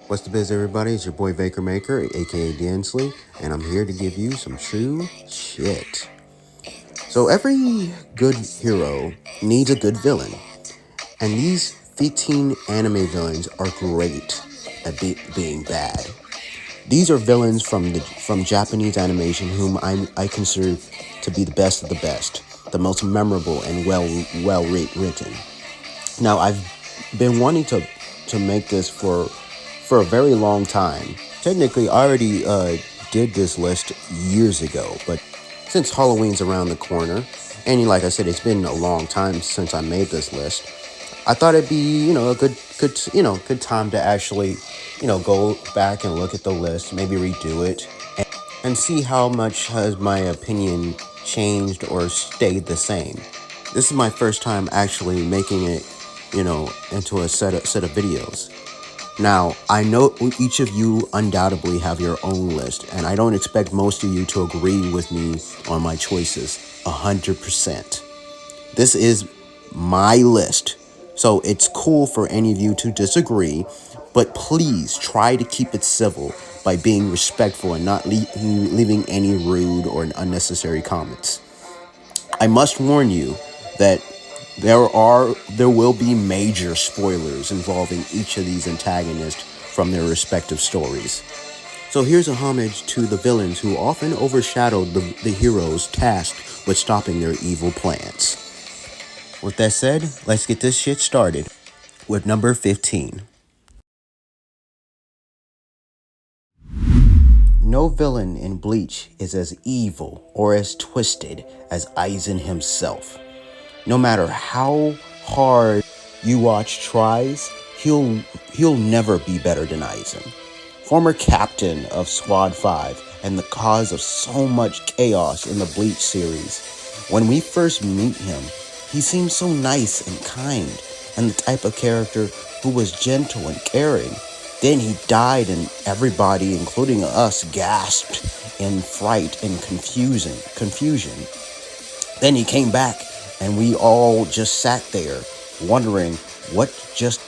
What's the biz, everybody? It's your boy Baker Maker, aka Dansley, and I'm here to give you some true shit. So, every good hero needs a good villain, and these 15 anime villains are great at being bad. These are villains from Japanese animation, whom I consider to be the best of the best, the most memorable and well written. Now, I've been wanting to make this for a very long time. Technically, I already did this list years ago, but since Halloween's around the corner, and like I said, it's been a long time since I made this list. I thought it'd be a good time to actually go back and look at the list, maybe redo it, and see how much has my opinion changed or stayed the same. This is my first time actually making it, into a set of videos. Now, I know each of you undoubtedly have your own list, and I don't expect most of you to agree with me on my choices 100%. This is my list, so it's cool for any of you to disagree, but please try to keep it civil by being respectful and not leaving any rude or unnecessary comments. I must warn you that there will be major spoilers involving each of these antagonists from their respective stories. So here's a homage to the villains who often overshadowed the heroes tasked with stopping their evil plans. With that said, let's get this shit started with number 15. No villain in Bleach is as evil or as twisted as Aizen himself. No matter how hard you watch tries, he'll never be better than Aizen. Former captain of Squad 5 and the cause of so much chaos in the Bleach series. When we first meet him, he seems so nice and kind, and the type of character who was gentle and caring. Then he died and everybody, including us, gasped in fright and confusion. Then he came back and we all just sat there wondering what just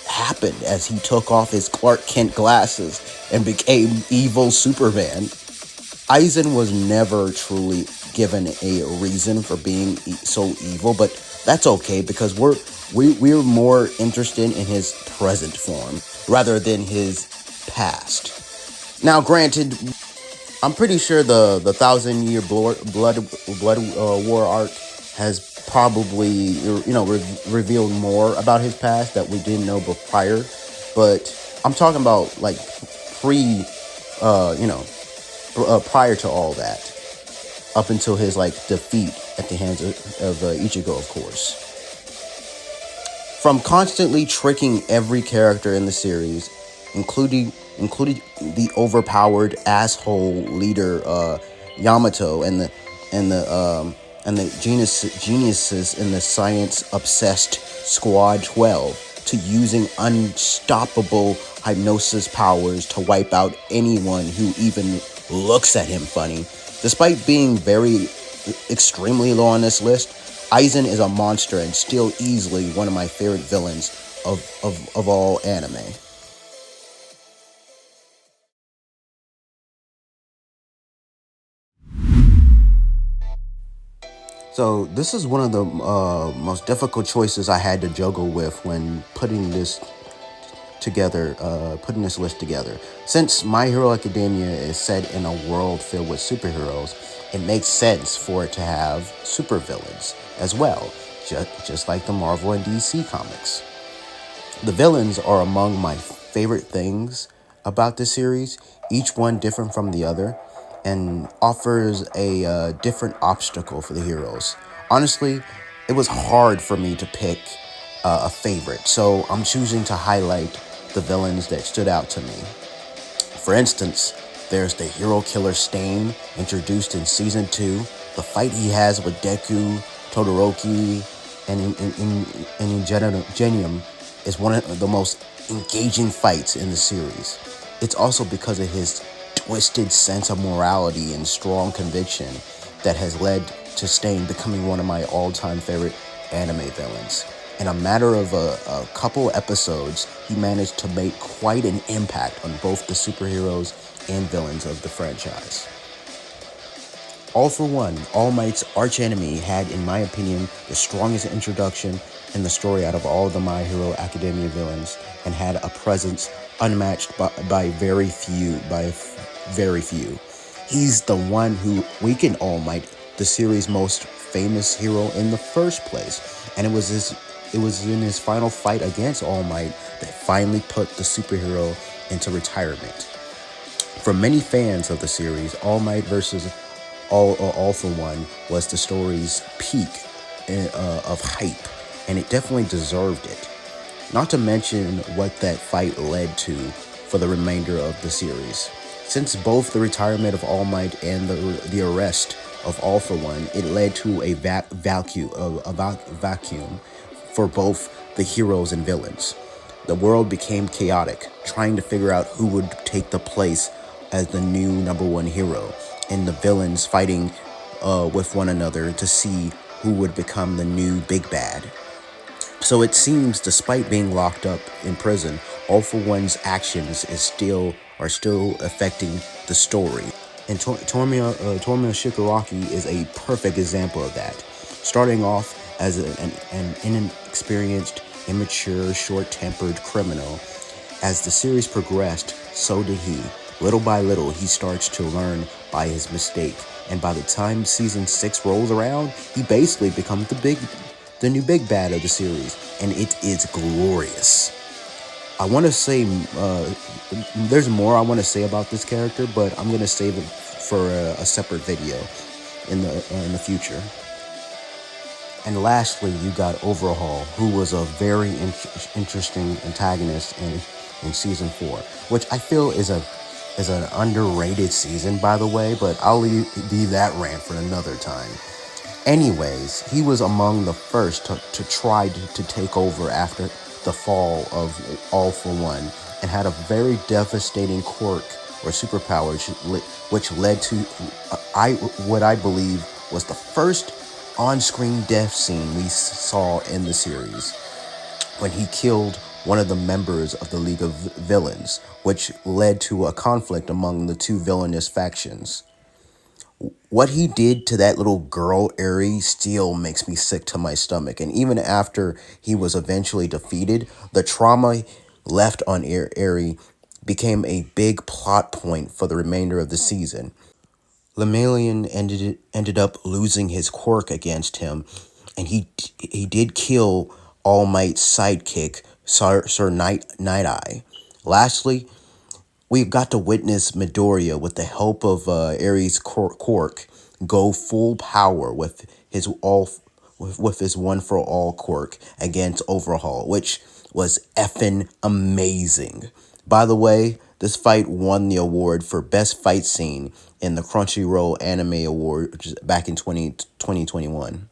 happened as he took off his Clark Kent glasses and became evil Superman. Aizen was never truly given a reason for being so evil, but that's okay because we're more interested in his present form rather than his past. Now, granted, I'm pretty sure the 1,000-year blood war arc has probably revealed more about his past that we didn't know prior, but I'm talking about like prior to all that, up until his defeat at the hands of Ichigo, of course. From constantly tricking every character in the series, including the overpowered asshole leader Yamato and the geniuses in the science-obsessed Squad 12, to using unstoppable hypnosis powers to wipe out anyone who even looks at him funny. Despite being extremely low on this list, Aizen is a monster and still easily one of my favorite villains of all anime. So this is one of the most difficult choices I had to juggle with when putting this list together. Since My Hero Academia is set in a world filled with superheroes, it makes sense for it to have supervillains as well, just like the Marvel and DC comics. The villains are among my favorite things about this series, each one different from the other, and offers a different obstacle for the heroes. Honestly, it was hard for me to pick a favorite, so I'm choosing to highlight the villains that stood out to me. For instance, there's the hero killer Stain, introduced in Season 2, the fight he has with Deku, Todoroki, and Ingenium is one of the most engaging fights in the series. It's also because of his twisted sense of morality and strong conviction that has led to Stain becoming one of my all-time favorite anime villains. In a matter of a couple episodes, he managed to make quite an impact on both the superheroes and villains of the franchise. All for One, All Might's archenemy, had, in my opinion, the strongest introduction in the story out of all of the My Hero Academia villains, and had a presence unmatched by very few. He's the one who weakened All Might, the series' most famous hero in the first place, and it was in his final fight against All Might that finally put the superhero into retirement. For many fans of the series, All Might versus All for One was the story's peak of hype, and it definitely deserved it. Not to mention what that fight led to for the remainder of the series. Since both the retirement of All Might and the arrest of All for One, it led to a vacuum for both the heroes and villains. The world became chaotic, trying to figure out who would take the place as the new number one hero, and the villains fighting with one another to see who would become the new big bad. So it seems, despite being locked up in prison, All for One's actions are still affecting the story. And Tormio Shigaraki is a perfect example of that. Starting off as an inexperienced, immature, short-tempered criminal, as the series progressed, so did he. Little by little, he starts to learn by his mistake, and by the time season 6 rolls around, he basically becomes the new big bad of the series, and it is glorious. I want to say there's more I want to say about this character, but I'm going to save it for a separate video in the future. And lastly, you got Overhaul, who was a very interesting antagonist in season 4, which I feel is an underrated season, by the way, but I'll leave that rant for another time. Anyways, he was among the first to try to take over after the fall of All for One, and had a very devastating quirk or superpower which led to what I believe was the first on-screen death scene we saw in the series, when he killed one of the members of the League of Villains, which led to a conflict among the two villainous factions. What he did to that little girl, Eri, still makes me sick to my stomach. And even after he was eventually defeated, the trauma left on Eri became a big plot point for the remainder of the season. Lemillion ended up losing his quirk against him, and he did kill All Might's sidekick, Sir Night-Eye. Lastly, we got to witness Midoriya, with the help of Ares' quirk, go full power with his one for all quirk against Overhaul, which was effing amazing. By the way, this fight won the award for best fight scene in the Crunchyroll Anime Award back in 2021.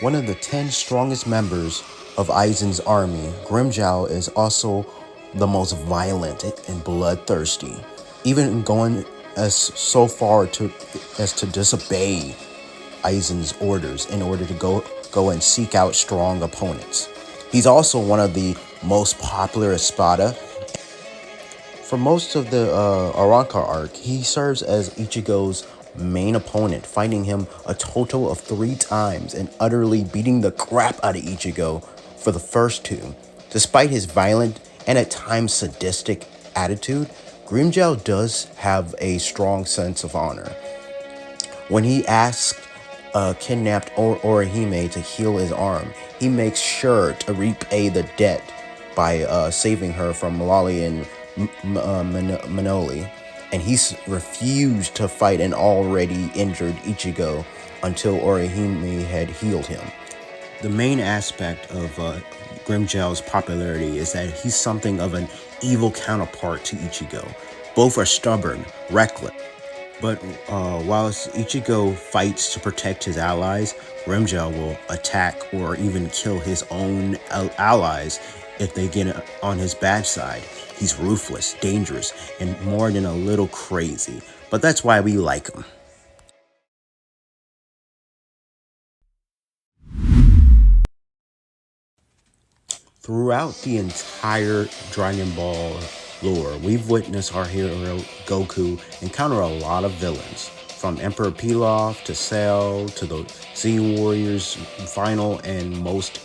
One of the 10 strongest members of Aizen's army, Grimmjow is also the most violent and bloodthirsty, even going so far as to disobey Aizen's orders in order to go and seek out strong opponents. He's also one of the most popular Espada. For most of the Arrancar arc, he serves as Ichigo's main opponent, fighting him a total of 3 times and utterly beating the crap out of Ichigo for the first 2. Despite his violent and at times sadistic attitude, Grimmjow does have a strong sense of honor. When he asked kidnapped Orihime to heal his arm, he makes sure to repay the debt by saving her from Loli and Manoli, and he's refused to fight an already injured Ichigo until Orihime had healed him. The main aspect of Grimmjow's popularity is that he's something of an evil counterpart to Ichigo. Both are stubborn, reckless. But whilst Ichigo fights to protect his allies, Grimmjow will attack or even kill his own allies if they get on his bad side. He's ruthless, dangerous, and more than a little crazy. But that's why we like him. Throughout the entire Dragon Ball lore, we've witnessed our hero Goku encounter a lot of villains, from Emperor Pilaf to Cell to the Z Warriors' final and most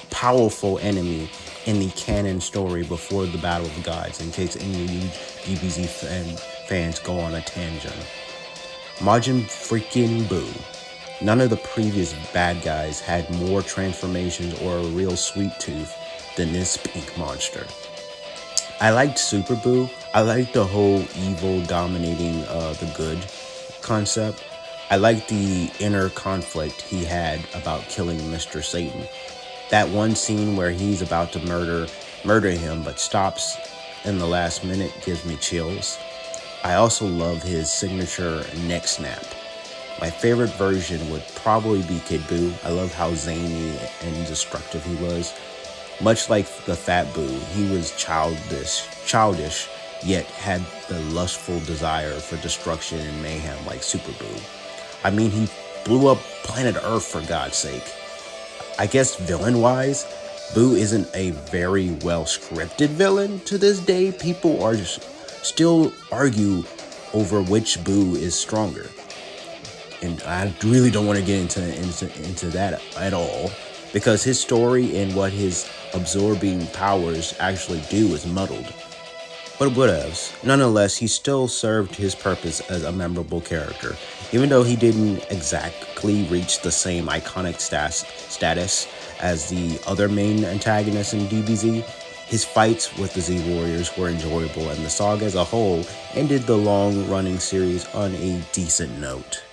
powerful enemy in the canon story before the Battle of the Gods, in case any of you DBZ fans go on a tangent. Majin freaking Buu. None of the previous bad guys had more transformations or a real sweet tooth than this pink monster. I liked Super Buu. I liked the whole evil dominating the good concept. I liked the inner conflict he had about killing Mr. Satan. That one scene where he's about to murder him but stops in the last minute gives me chills. I also love his signature neck snap. My favorite version would probably be Kid Buu. I love how zany and destructive he was. Much like the Fat Buu, he was childish, yet had the lustful desire for destruction and mayhem like Super Buu. I mean, he blew up planet Earth for God's sake. I guess villain-wise, Buu isn't a very well-scripted villain to this day. People are still argue over which Buu is stronger. And I really don't want to get into that at all, because his story and what his absorbing powers actually do is muddled. But whatevs. Nonetheless, he still served his purpose as a memorable character. Even though he didn't exactly reach the same iconic status as the other main antagonists in DBZ, his fights with the Z Warriors were enjoyable, and the saga as a whole ended the long-running series on a decent note.